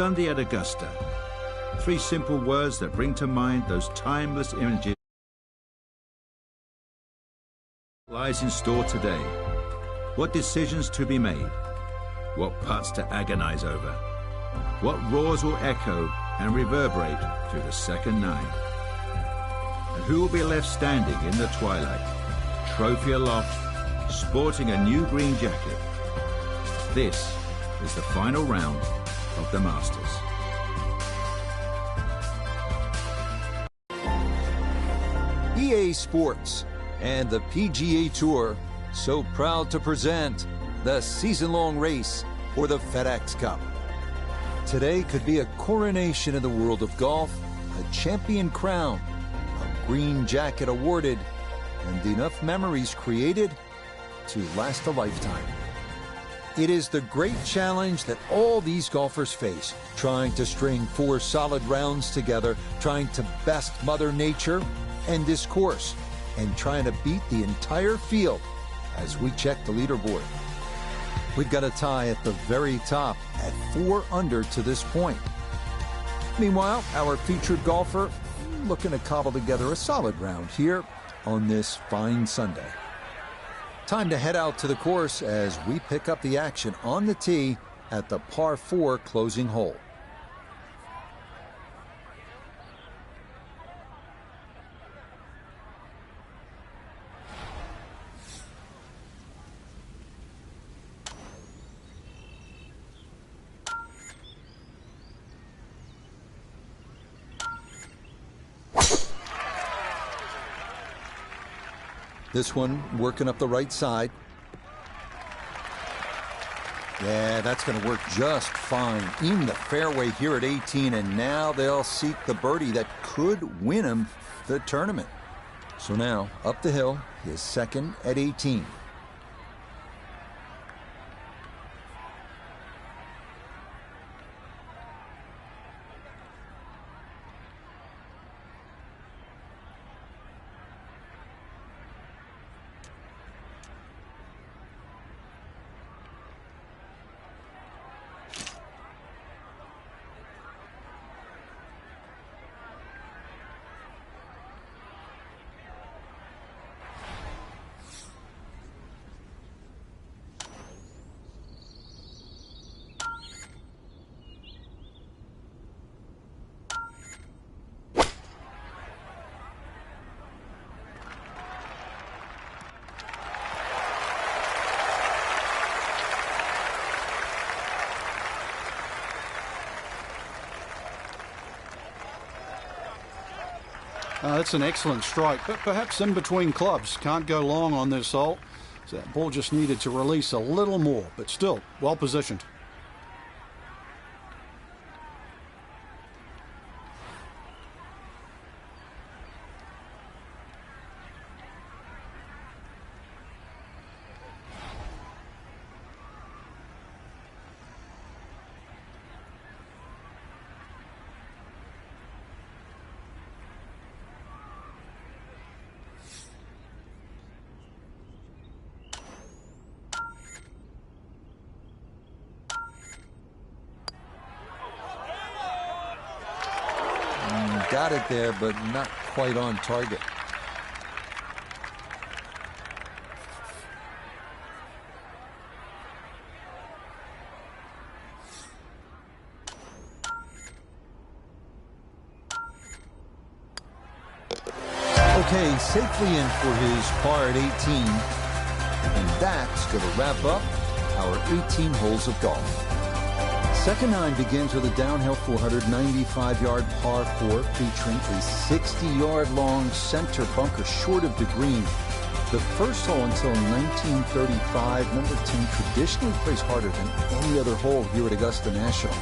Sunday at Augusta. 3 simple words that bring to mind those timeless images. Lies in store today. What decisions to be made? What putts to agonize over? What roars will echo and reverberate through the second 9? And who will be left standing in the twilight, trophy aloft, sporting a new green jacket? This is the final round of the Masters. EA Sports and the PGA Tour so proud to present the season-long race for the FedEx Cup. Today could be a coronation in the world of golf, a champion crown, a green jacket awarded, and enough memories created to last a lifetime. It is the great challenge that all these golfers face, trying to string 4 solid rounds together, trying to best Mother Nature and this course, and trying to beat the entire field as we check the leaderboard. We've got a tie at the very top at 4 under to this point. Meanwhile, our featured golfer looking to cobble together a solid round here on this fine Sunday. Time to head out to the course as we pick up the action on the tee at the par 4 closing hole. This one working up the right side. Yeah, that's going to work just fine. In the fairway here at 18, and now they'll seek the birdie that could win him the tournament. So now, up the hill, his second at 18. That's an excellent strike, but perhaps in between clubs. Can't go long on this hole. So that ball just needed to release a little more, but still well positioned. Got it there, but not quite on target. Okay, safely in for his par at 18. And that's going to wrap up our 18 holes of golf. Second 9 begins with a downhill 495-yard par 4 featuring a 60-yard long center bunker short of the green. The first hole until 1935, number 10 traditionally plays harder than any other hole here at Augusta National.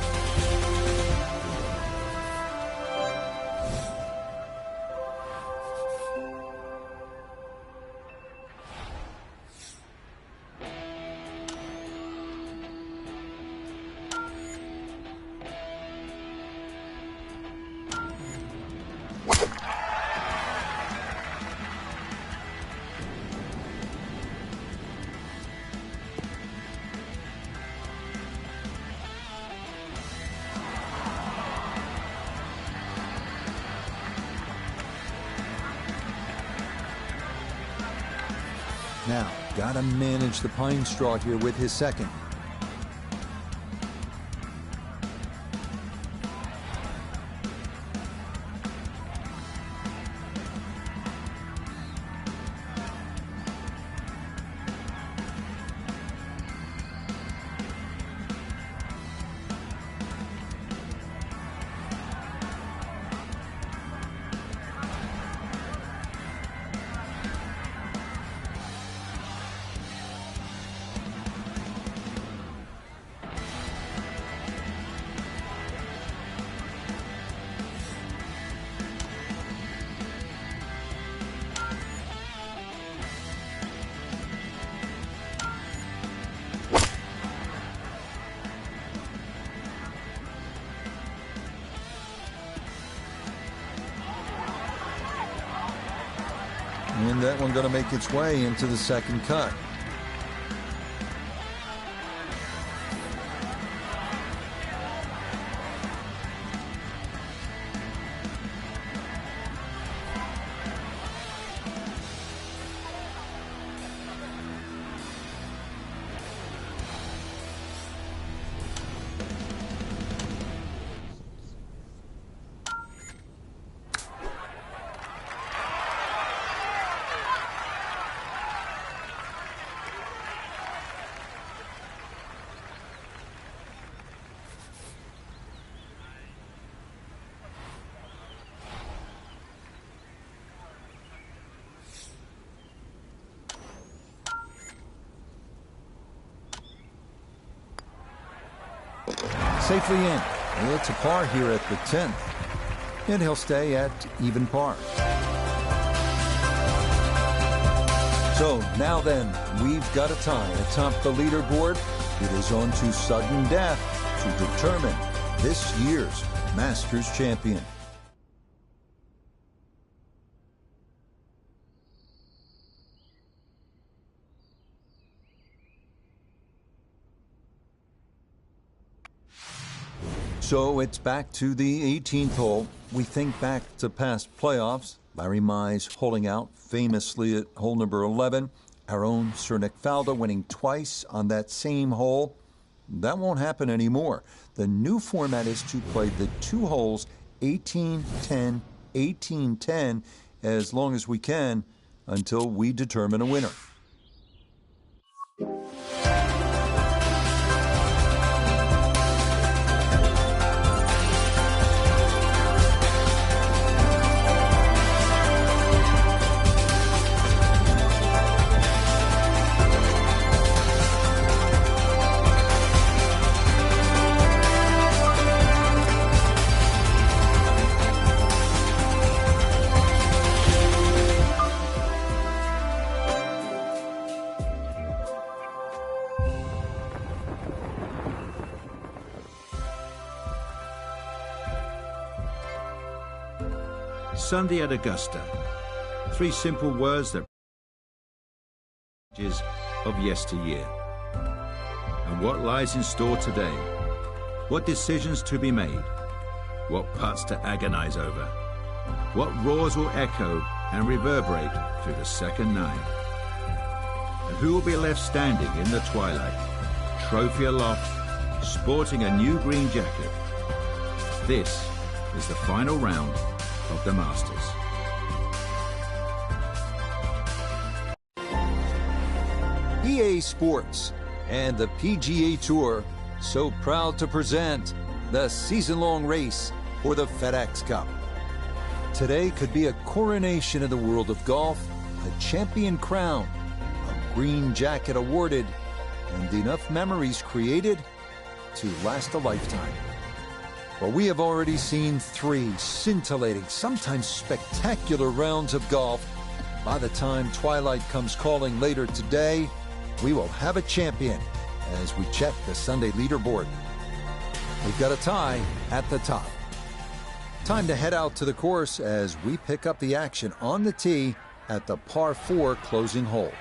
Now, gotta manage the pine straw here with his second. And that one going to make its way into the second cut. Safely in. It's a par here at the 10th. And he'll stay at even par. So now then, we've got a tie atop the leaderboard. It is on to sudden death to determine this year's Masters champion. So it's back to the 18th hole. We think back to past playoffs. Larry Mize holding out famously at hole number 11. Our own Sir Nick Faldo winning twice on that same hole. That won't happen anymore. The new format is to play the two holes 18-10, 18-10 as long as we can until we determine a winner. Sunday at Augusta. Three simple words that of yesteryear. And what lies in store today? What decisions to be made? What putts to agonize over? What roars will echo and reverberate through the second nine? And who will be left standing in the twilight, trophy aloft, sporting a new green jacket? This is the final round of the Masters. EA Sports and the PGA Tour so proud to present the season-long race for the FedEx Cup. Today could be a coronation in the world of golf, a champion crown, a green jacket awarded, and enough memories created to last a lifetime. Well, we have already seen three scintillating, sometimes spectacular rounds of golf. By the time twilight comes calling later today, we will have a champion as we check the Sunday leaderboard. We've got a tie at the top. Time to head out to the course as we pick up the action on the tee at the par 4 closing hole.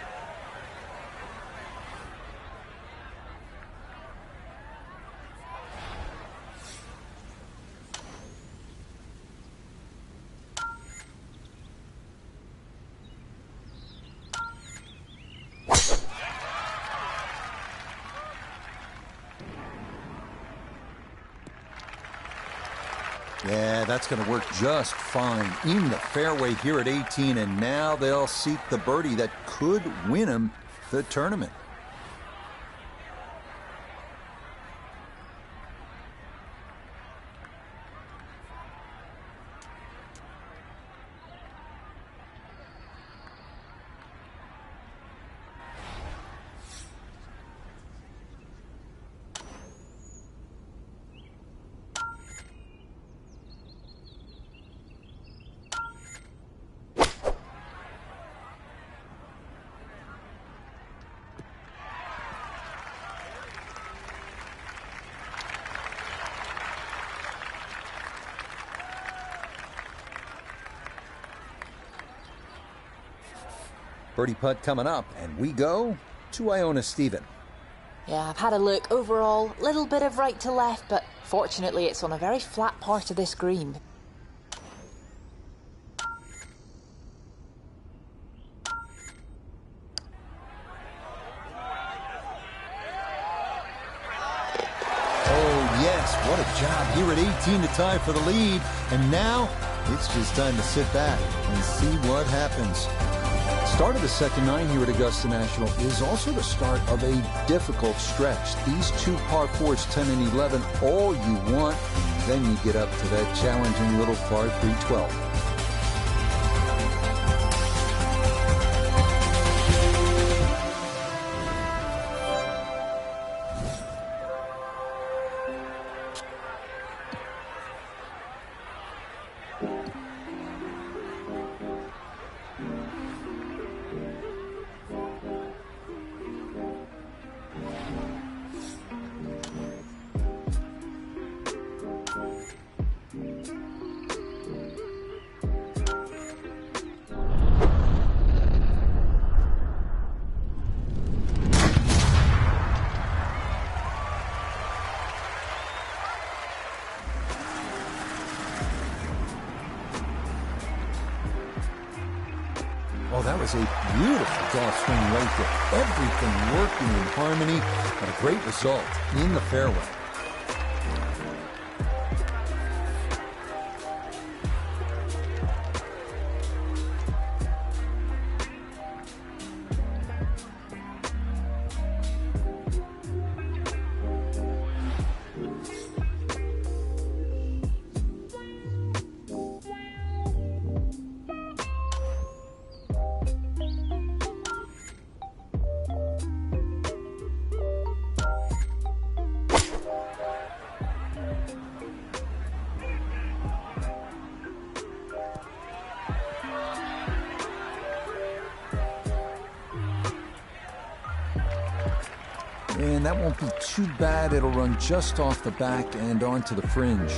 Yeah, that's going to work just fine. In the fairway here at 18, and now they'll seek the birdie that could win him the tournament. Birdie putt coming up, and we go to Iona Stephen. Yeah, I've had a look. Overall, little bit of right to left, but fortunately it's on a very flat part of this green. Oh, yes, what a job here at 18 to tie for the lead. And now it's just time to sit back and see what happens. Start of the second nine here at Augusta National is also the start of a difficult stretch. These two par 4s, 10 and 11, all you want, and then you get up to that challenging little par 3, 12. Oh, that was a beautiful golf swing right there. Everything working in harmony, and a great result in the fairway. And that won't be too bad. It'll run just off the back and onto the fringe.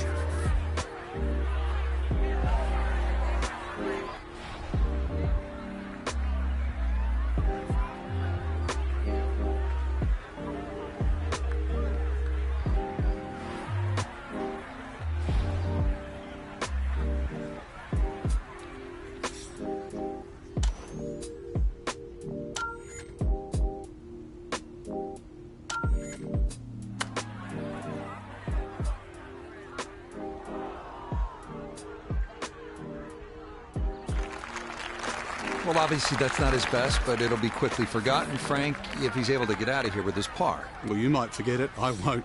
Well, obviously that's not his best, but it'll be quickly forgotten, Frank, if he's able to get out of here with his par. Well, you might forget it. I won't.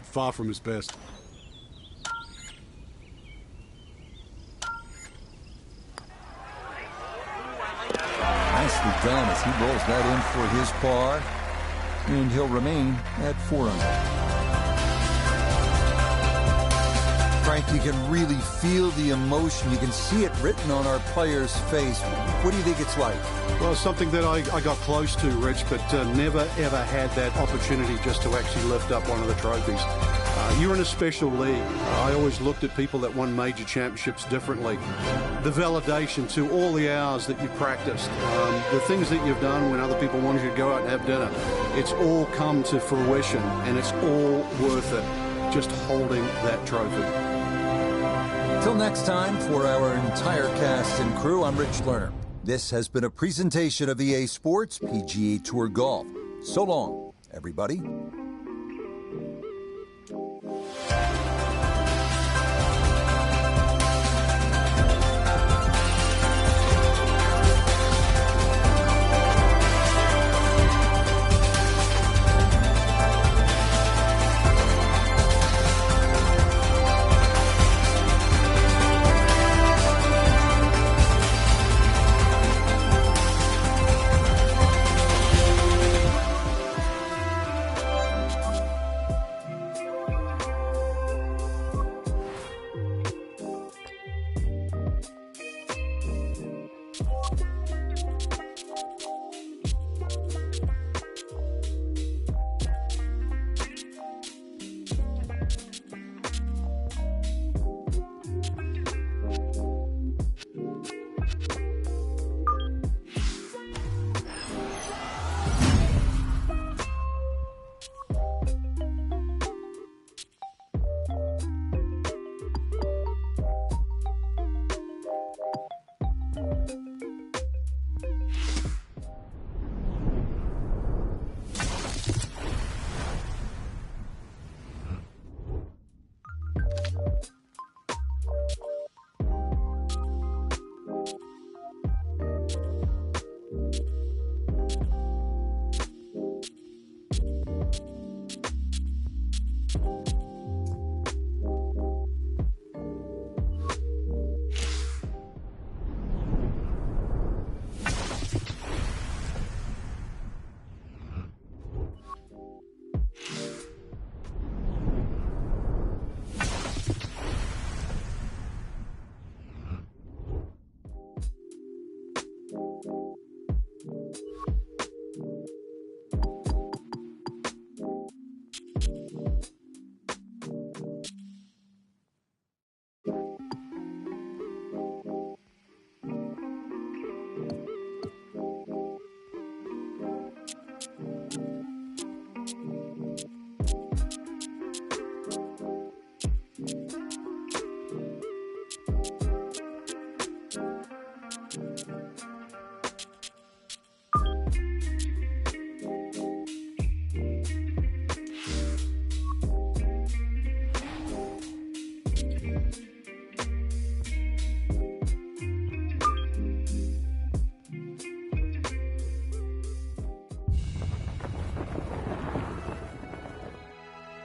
Far from his best. Nicely done as he rolls that in for his par, and he'll remain at 4 under. Frank, you can really feel the emotion. You can see it written on our player's face. What do you think it's like? Well, something that I got close to, Rich, but never, ever had that opportunity just to actually lift up one of the trophies. You're in a special league. I always looked at people that won major championships differently. The validation to all the hours that you practiced, the things that you've done when other people wanted you to go out and have dinner, it's all come to fruition, and it's all worth it, just holding that trophy. Till next time, for our entire cast and crew, I'm Rich Lerner. This has been a presentation of EA Sports PGA Tour Golf. So long, everybody.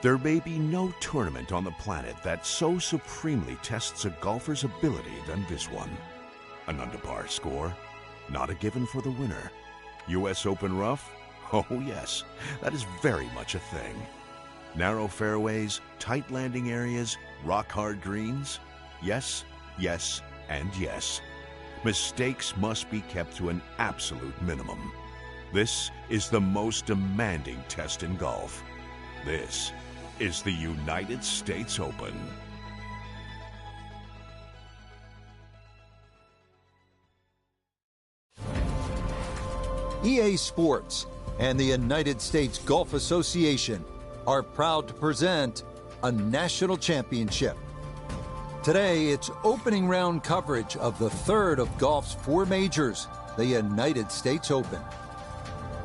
There may be no tournament on the planet that so supremely tests a golfer's ability than this one. An under-par score? Not a given for the winner. U.S. Open rough? Oh yes, that is very much a thing. Narrow fairways, tight landing areas, rock-hard greens? Yes, yes, and yes. Mistakes must be kept to an absolute minimum. This is the most demanding test in golf. This is the United States Open. EA Sports and the United States Golf Association are proud to present a national championship. Today, it's opening round coverage of the third of golf's four majors, the United States Open.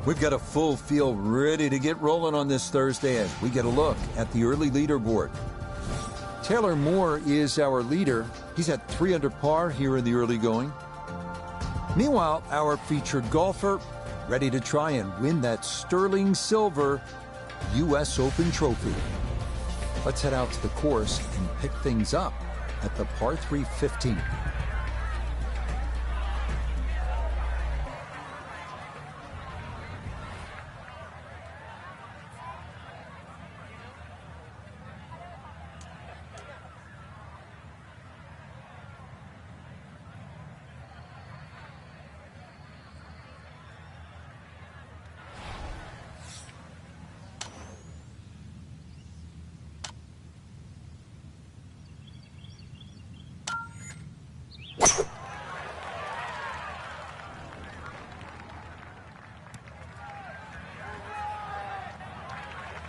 We've got a full field ready to get rolling on this Thursday as we get a look at the early leaderboard. Taylor Moore is our leader. He's at 3 under par here in the early going. Meanwhile, our featured golfer ready to try and win that sterling silver U.S. Open trophy. Let's head out to the course and pick things up at the par 3 15.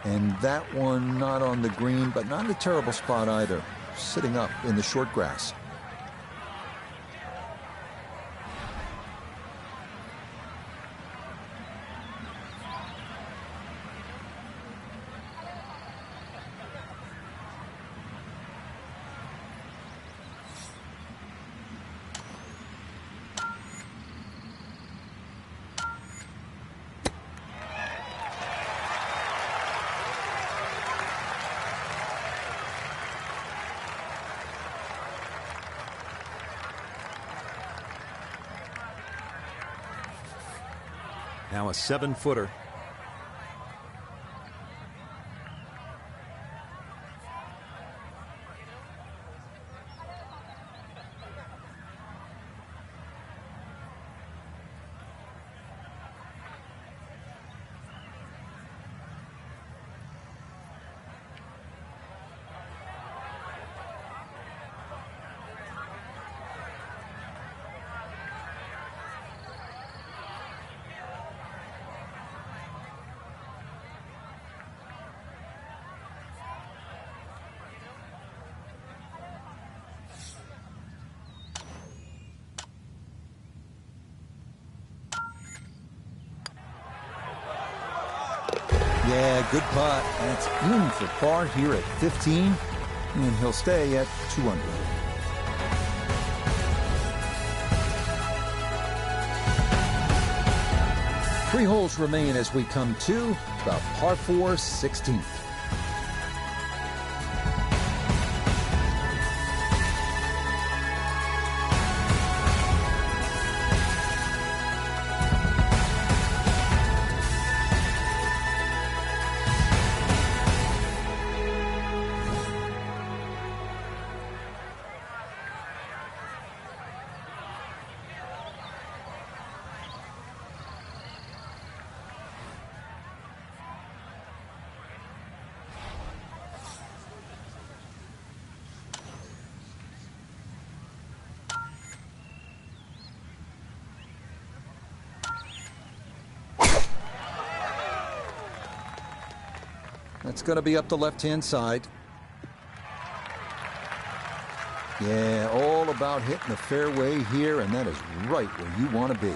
And that one not on the green, but not in a terrible spot either. Sitting up in the short grass. Now a 7-footer. Yeah, good putt. That's in for par here at 15, and he'll stay at 2 under. Three holes remain as we come to the par 4 16th. That's going to be up the left-hand side. Yeah, all about hitting the fairway here, and that is right where you want to be.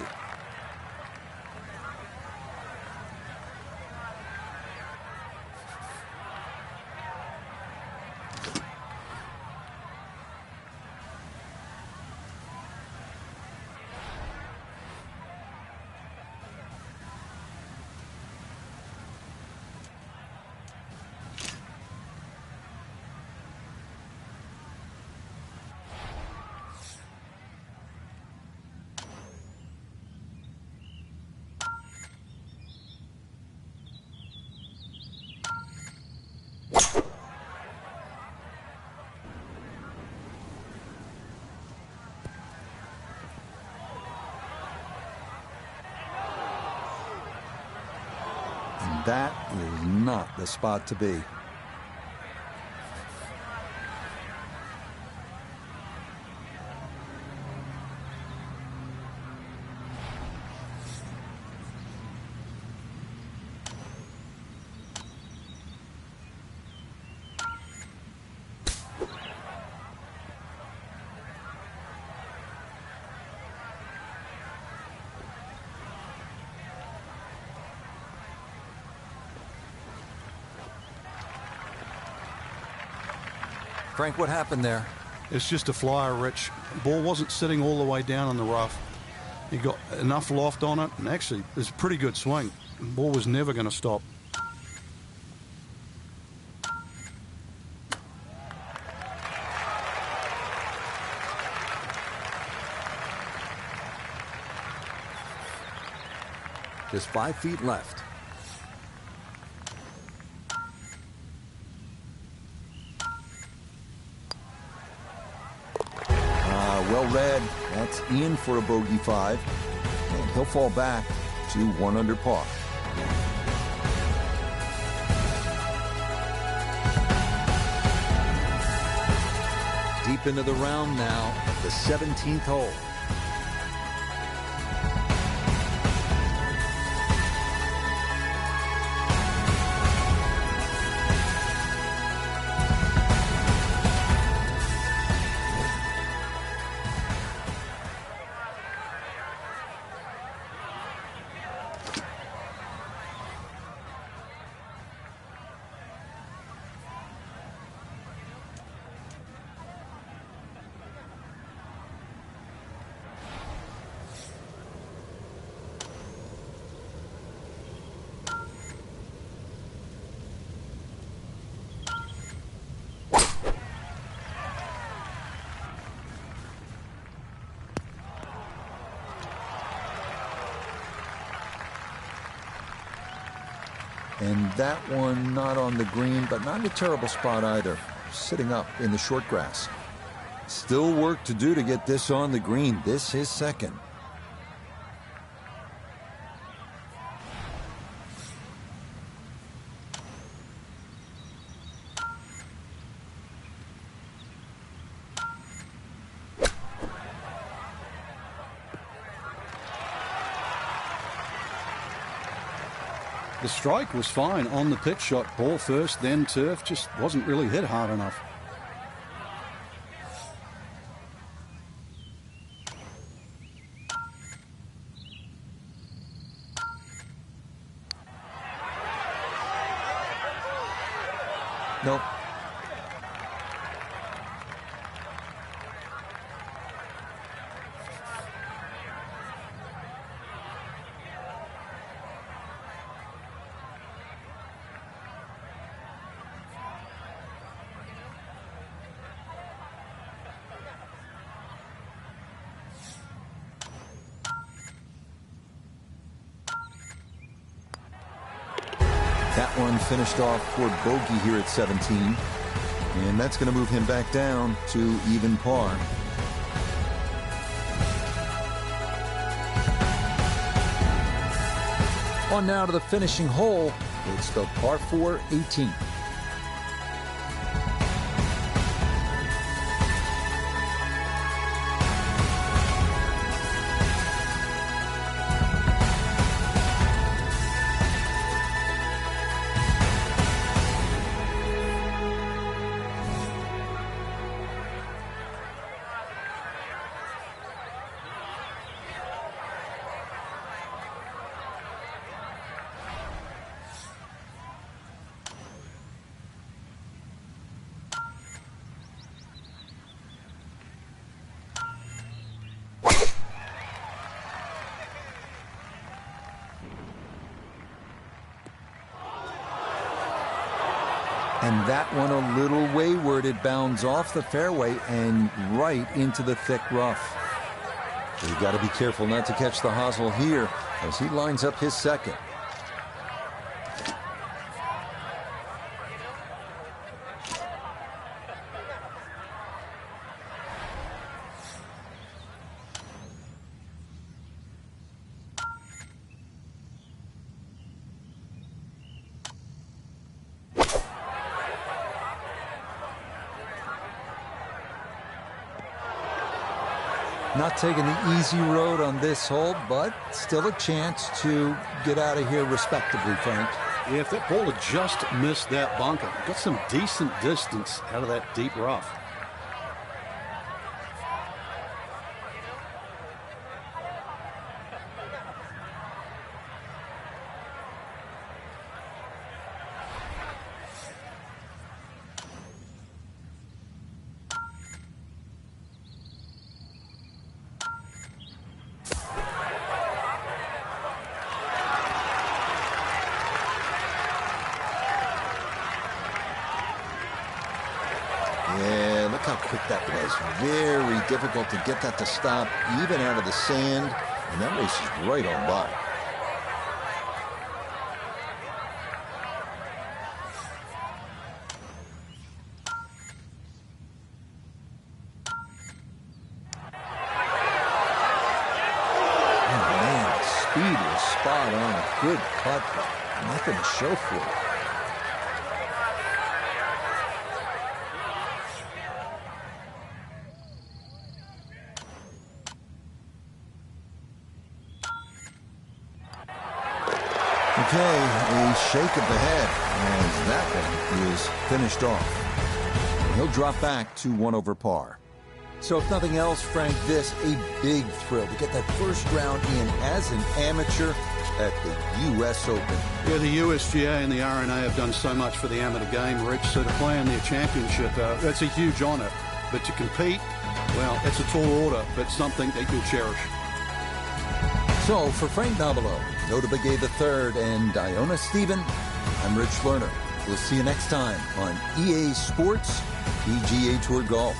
that is not the spot to be. Frank, what happened there? It's just a flyer, Rich. Ball wasn't sitting all the way down in the rough. He got enough loft on it, and actually, it's a pretty good swing. The ball was never going to stop. Just 5 feet left. Well read. That's in for a bogey 5. And he'll fall back to 1 under par. Deep into the round now, the 17th hole. And that one not on the green, but not in a terrible spot either. Sitting up in the short grass. Still work to do to get this on the green. This is second. The strike was fine on the pitch shot. Ball first, then turf. Just wasn't really hit hard enough. Nope. That one finished off for bogey here at 17. And that's going to move him back down to even par. On now to the finishing hole. It's the par 4 18. And that one a little wayward. It bounds off the fairway and right into the thick rough. So you've got to be careful not to catch the hosel here as he lines up his second. Not taking the easy road on this hole, but still a chance to get out of here respectably, Frank. Yeah, if that ball had just missed that bunker, got some decent distance out of that deep rough. Yeah, look how quick that was. Very difficult to get that to stop, even out of the sand. And that race is right on by. Oh, man, the speed was spot on. A good putt, but nothing to show for it. Okay, a shake of the head as that one is finished off. He'll drop back to 1 over par. So if nothing else, Frank, this a big thrill to get that first round in as an amateur at the U.S. Open. Yeah, the USGA and the RNA have done so much for the amateur game, Rich. So to play in their championship, that's a huge honour. But to compete, well, it's a tall order, but something that you'll cherish. So for Frank Nobilo, Noda Begay III, and Iona Stephen, I'm Rich Lerner. We'll see you next time on EA Sports PGA Tour Golf.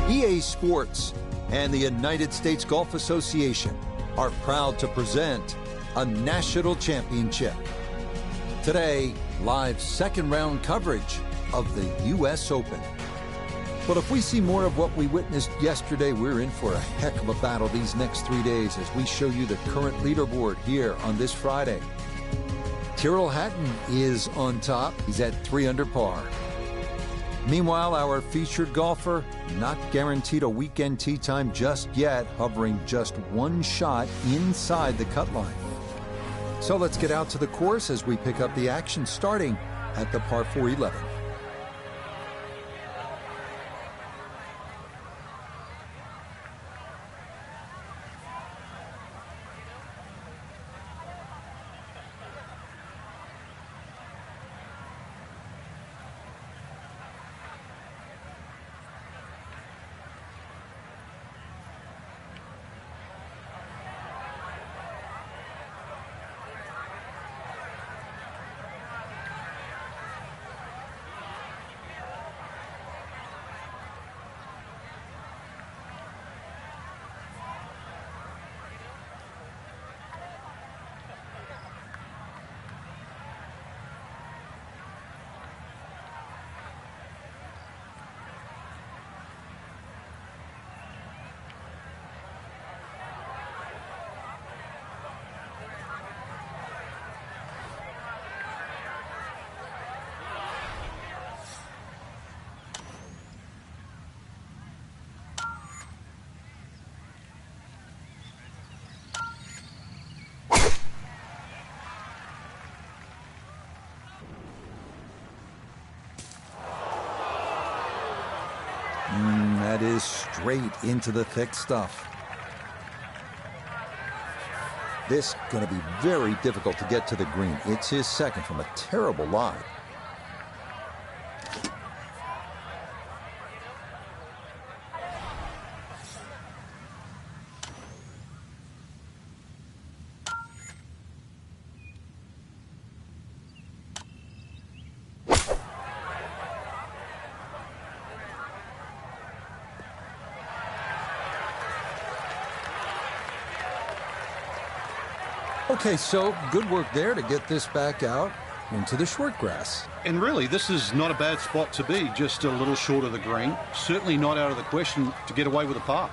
EA Sports and the United States Golf Association are proud to present a national championship. Today, live second round coverage of the U.S. Open. But if we see more of what we witnessed yesterday, we're in for a heck of a battle these next 3 days as we show you the current leaderboard here on this Friday. Tyrrell Hatton is on top. He's at 3 under par. Meanwhile, our featured golfer, not guaranteed a weekend tee time just yet, hovering just one shot inside the cut line. So let's get out to the course as we pick up the action starting at the par 4 11. That is straight into the thick stuff. This going to be very difficult to get to the green. It's his second from a terrible lie. Okay, so good work there to get this back out into the short grass. And really, this is not a bad spot to be, just a little short of the green. Certainly not out of the question to get away with a par.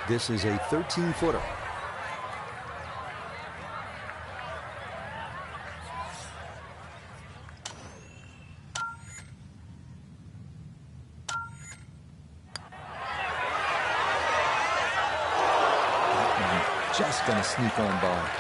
This is a 13-footer. Just going to sneak on by.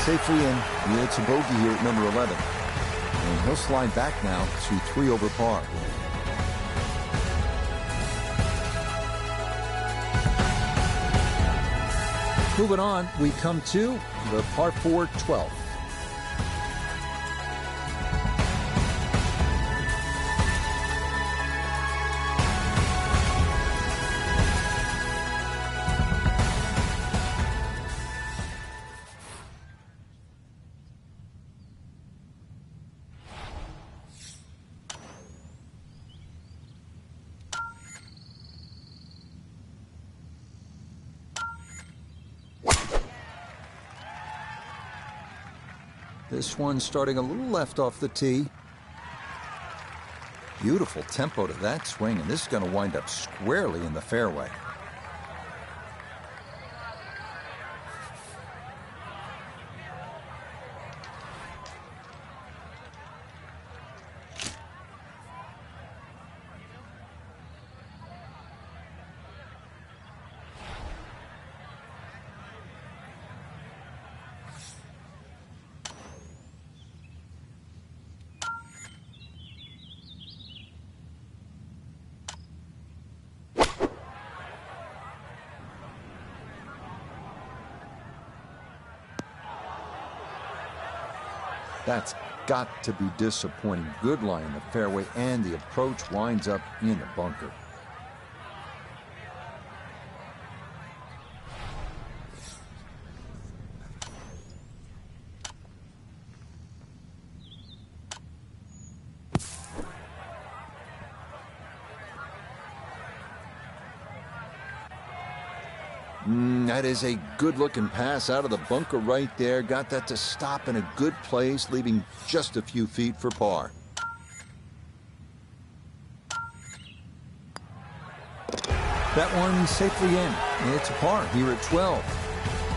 Safely in. It's a bogey here at number 11. And he'll slide back now to 3 over par. Moving on, we come to the par 4 12th. This one starting a little left off the tee. Beautiful tempo to that swing, and this is going to wind up squarely in the fairway. That's got to be disappointing. Good lie in the fairway, and the approach winds up in the bunker. That is a good-looking pass out of the bunker right there. Got that to stop in a good place, leaving just a few feet for par. That one safely in. It's a par here at 12.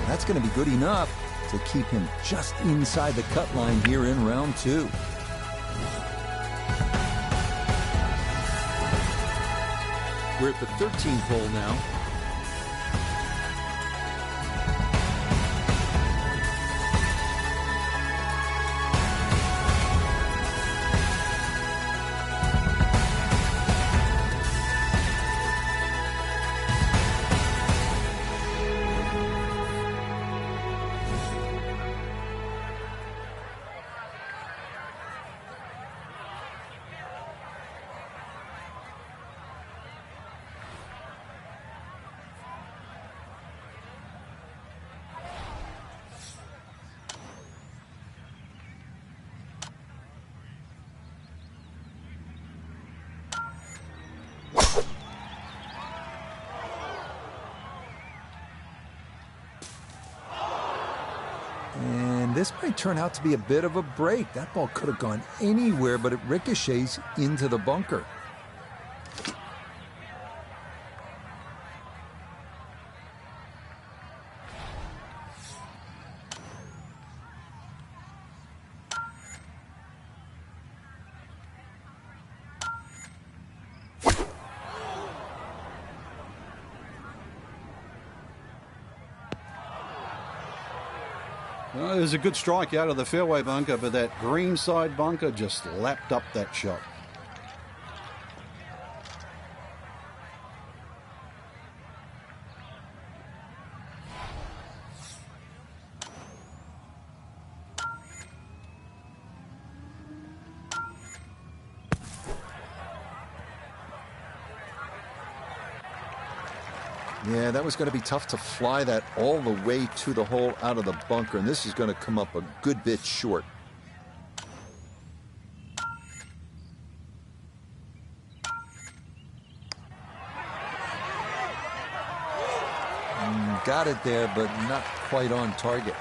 That's going to be good enough to keep him just inside the cut line here in round 2. We're at the 13th hole now. And this might turn out to be a bit of a break. That ball could have gone anywhere, but it ricochets into the bunker. Well, it was a good strike out of the fairway bunker, but that green side bunker just lapped up that shot. Yeah, that was going to be tough to fly that all the way to the hole out of the bunker, and this is going to come up a good bit short. Got it there, but not quite on target.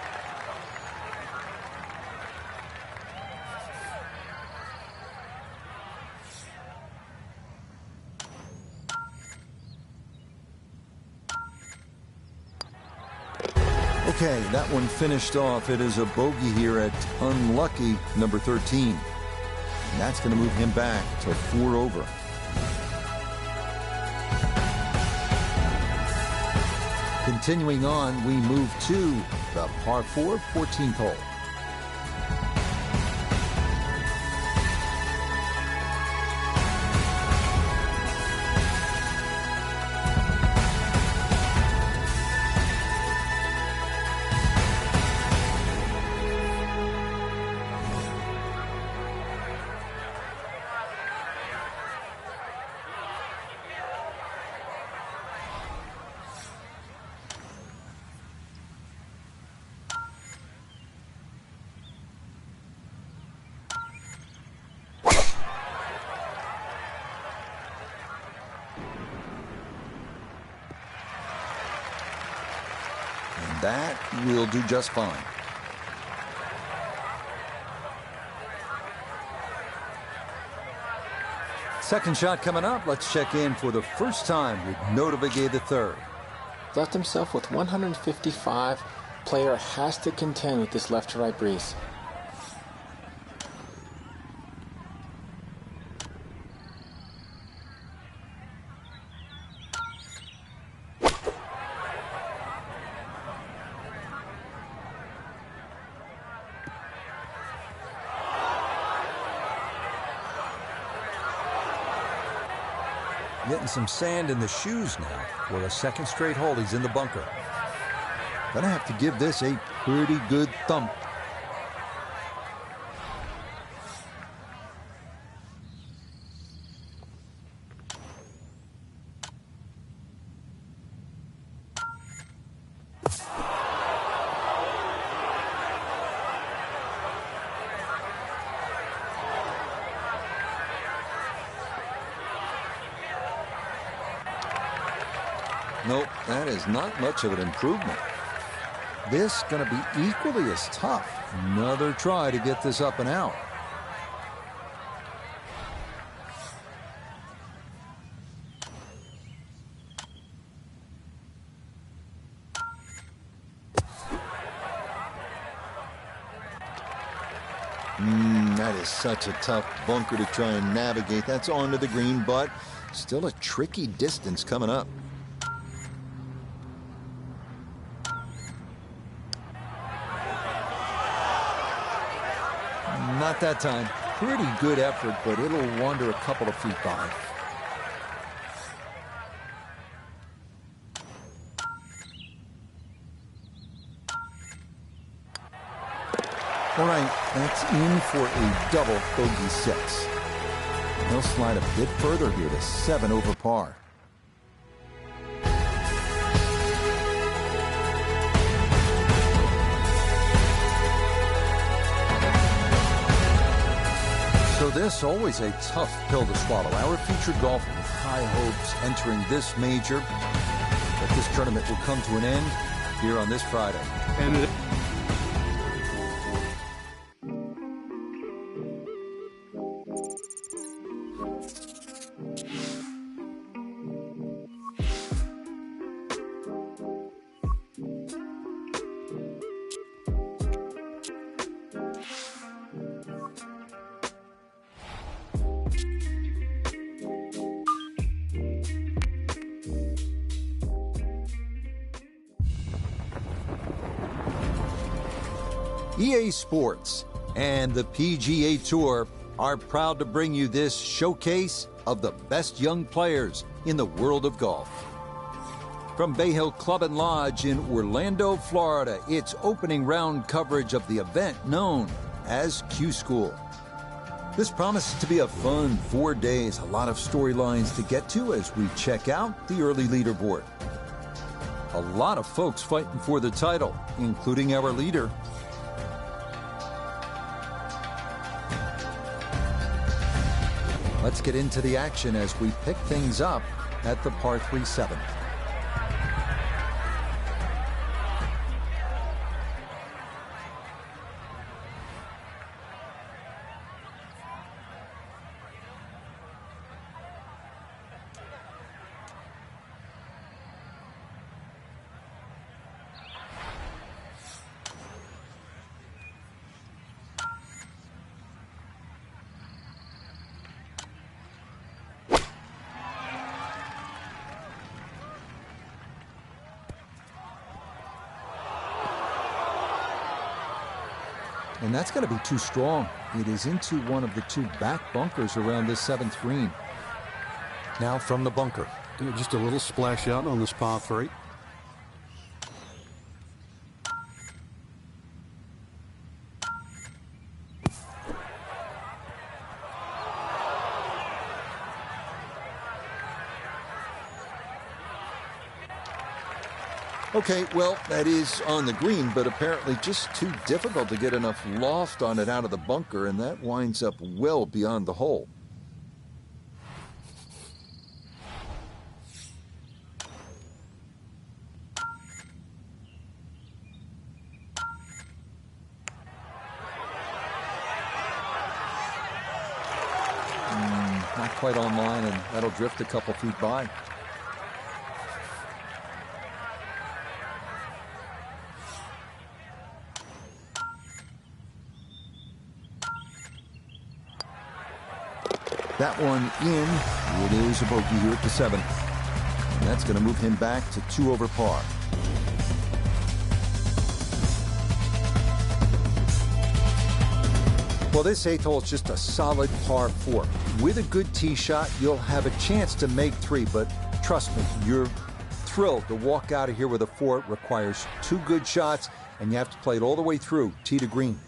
Okay, that one finished off. It is a bogey here at unlucky number 13. And that's going to move him back to 4 over. Continuing on, we move to the par 4, 14th hole. That will do just fine. Second shot coming up. Let's check in for the first time with Notavigay III. Left himself with 155. Player has to contend with this left to right breeze. Getting some sand in the shoes now. For a second straight hole, he's in the bunker. Gonna have to give this a pretty good thump. Nope, that is not much of an improvement. This going to be equally as tough. Another try to get this up and out. That is such a tough bunker to try and navigate. That's onto the green, but still a tricky distance coming up. Not that time. Pretty good effort, but it'll wander a couple of feet by. All right, that's in for a double bogey 6. He'll slide a bit further here to 7 over par. So this always a tough pill to swallow. Our featured golfer with high hopes entering this major. But this tournament will come to an end here on this Friday. And EA Sports and the PGA Tour are proud to bring you this showcase of the best young players in the world of golf. From Bay Hill Club and Lodge in Orlando, Florida, it's opening round coverage of the event known as Q School. This promises to be a fun 4 days, a lot of storylines to get to as we check out the early leaderboard. A lot of folks fighting for the title, including our leader. Let's get into the action as we pick things up at the par 3 7th. And that's going to be too strong. It is into one of the 2 back bunkers around this 7th green. Now from the bunker. Just a little splash out on this par 3. Okay, well, that is on the green, but apparently just too difficult to get enough loft on it out of the bunker, and that winds up well beyond the hole. Not quite online, and that'll drift a couple feet by. That one in. It is a bogey here at the 7th. And that's going to move him back to 2 over par. Well, this 8th hole is just a solid par 4. With a good tee shot, you'll have a chance to make 3, but trust me, you're thrilled to walk out of here with a 4. It requires 2 good shots, and you have to play it all the way through, tee to green.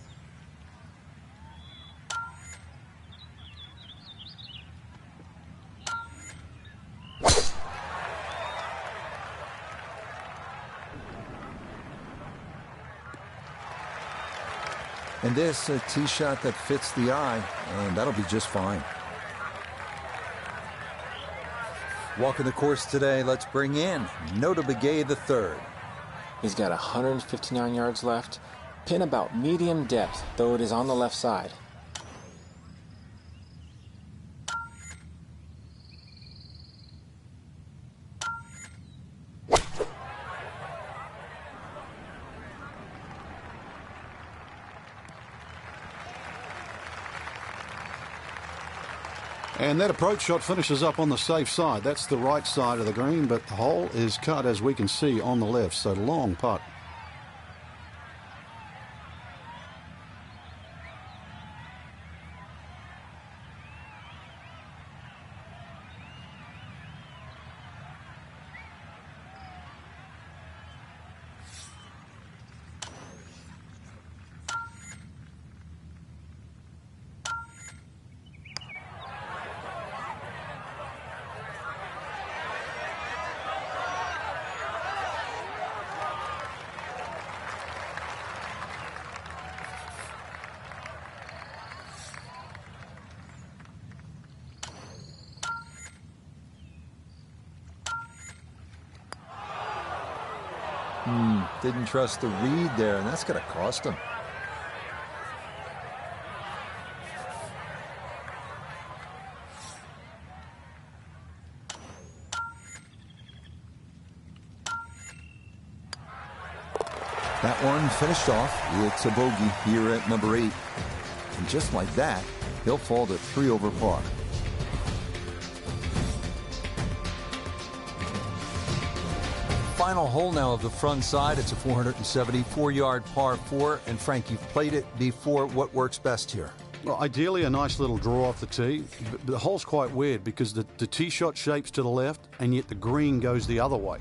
And this, a tee shot that fits the eye, and that'll be just fine. Walking the course today, let's bring in Nota Begay III. He's got 159 yards left. Pin about medium depth, though it is on the left side. And that approach shot finishes up on the safe side. That's the right side of the green, but the hole is cut, as we can see, on the left. So long putt. Didn't trust the read there, and that's going to cost him. That one finished off. It's a bogey here at number 8. And just like that, he'll fall to 3 over par. final hole now of the front side. It's a 474-yard par 4. And Frank, you've played it before. What works best here? Well, ideally a nice little draw off the tee. But the hole's quite weird because the tee shot shapes to the left and yet the green goes the other way.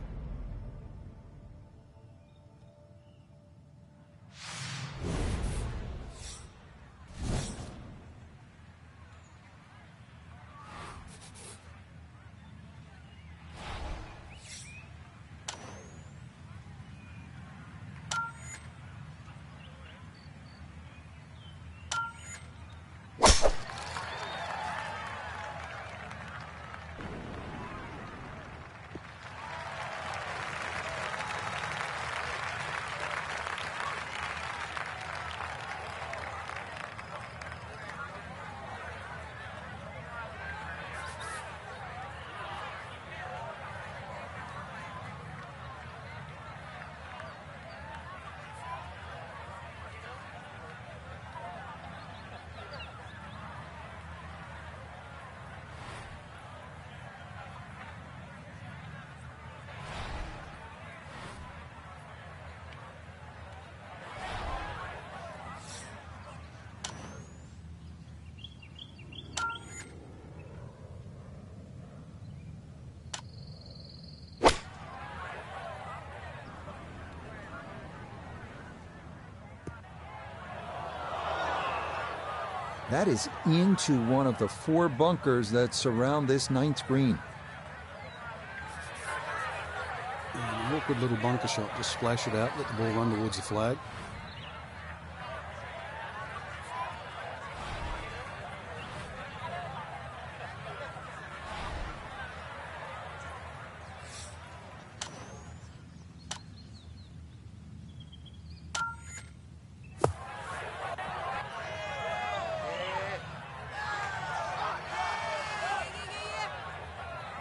That is into one of the 4 bunkers that surround this 9th green. An awkward little bunker shot. Just splash it out, let the ball run towards the flag.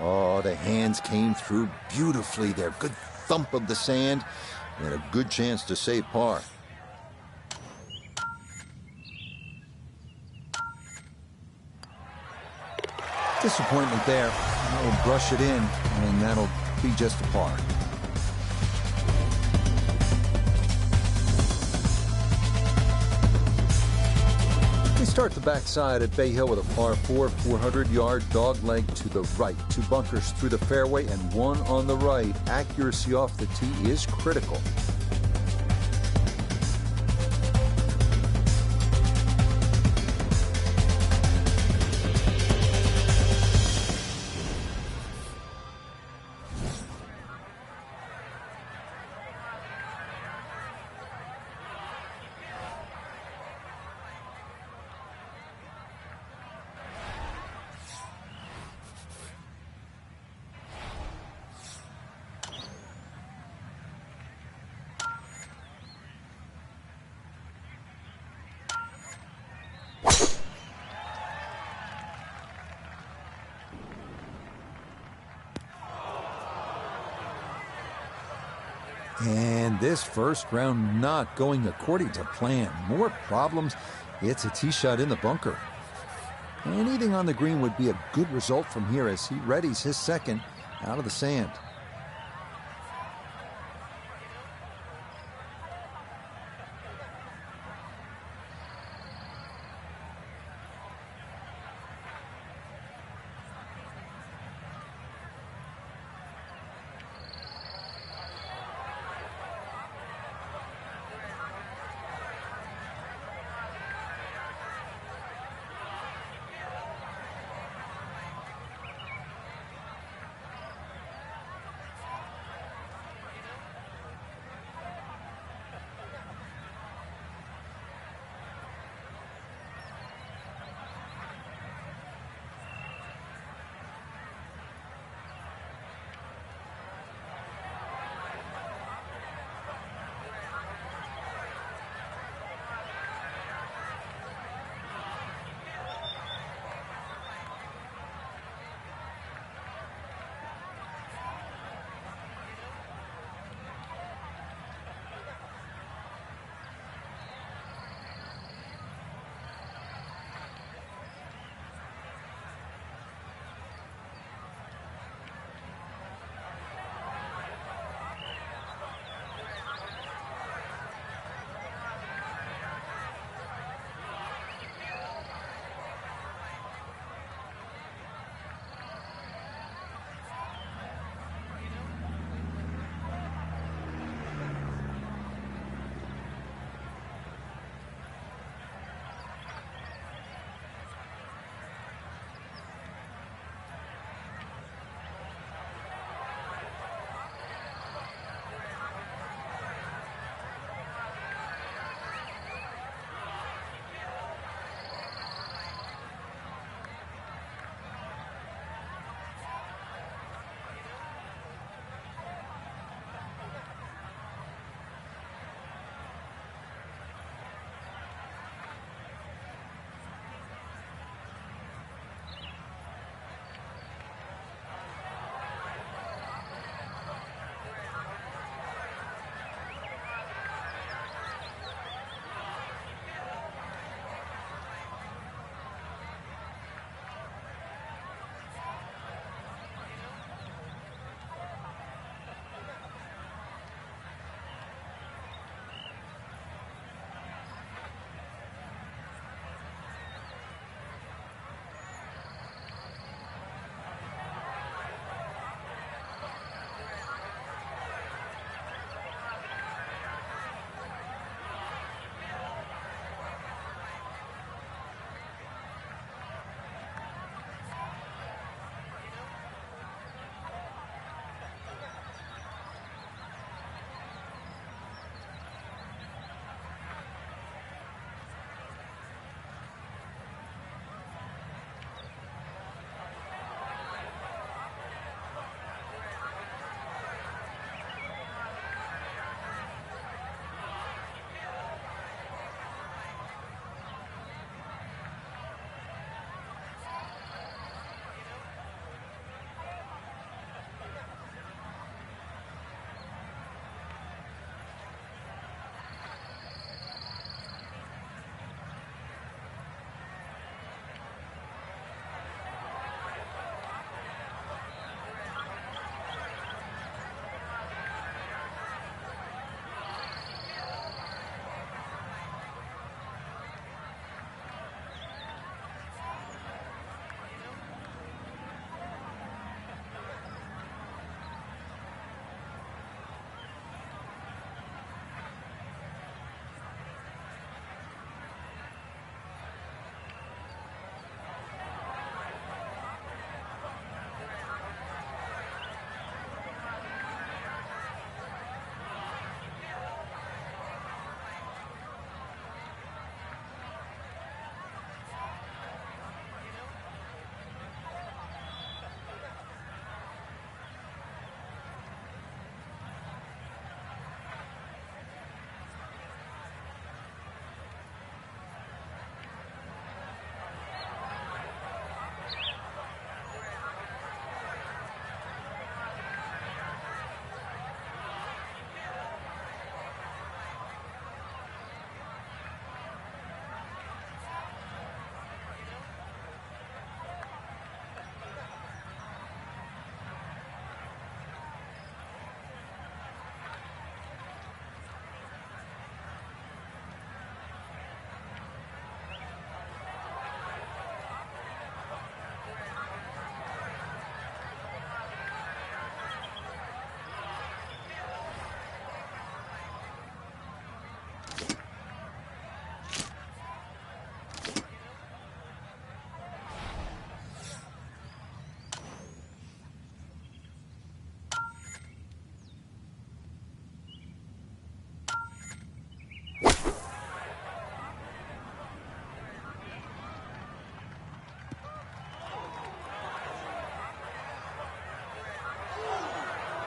Oh, the hands came through beautifully there. Good thump of the sand and a good chance to save par. Disappointment there. That'll brush it in, and that'll be just a par. We start the backside at Bay Hill with a par 4, 400-yard dog leg to the right. 2 bunkers through the fairway and 1 on the right. Accuracy off the tee is critical. And this first round not going according to plan. More problems. It's a tee shot in the bunker. Anything on the green would be a good result from here as he readies his second out of the sand.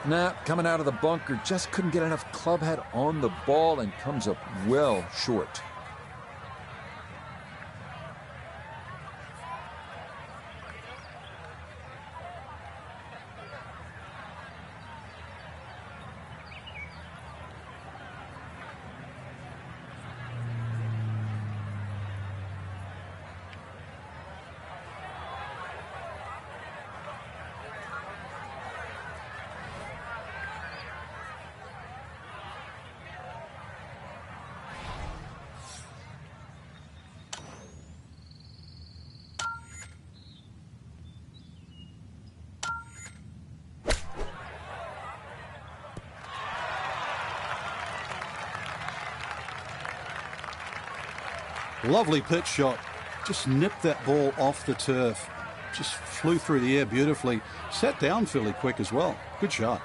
Nah, coming out of the bunker, just couldn't get enough club head on the ball and comes up well short. Lovely pitch shot. Just nipped that ball off the turf. Just flew through the air beautifully. Sat down fairly quick as well. Good shot.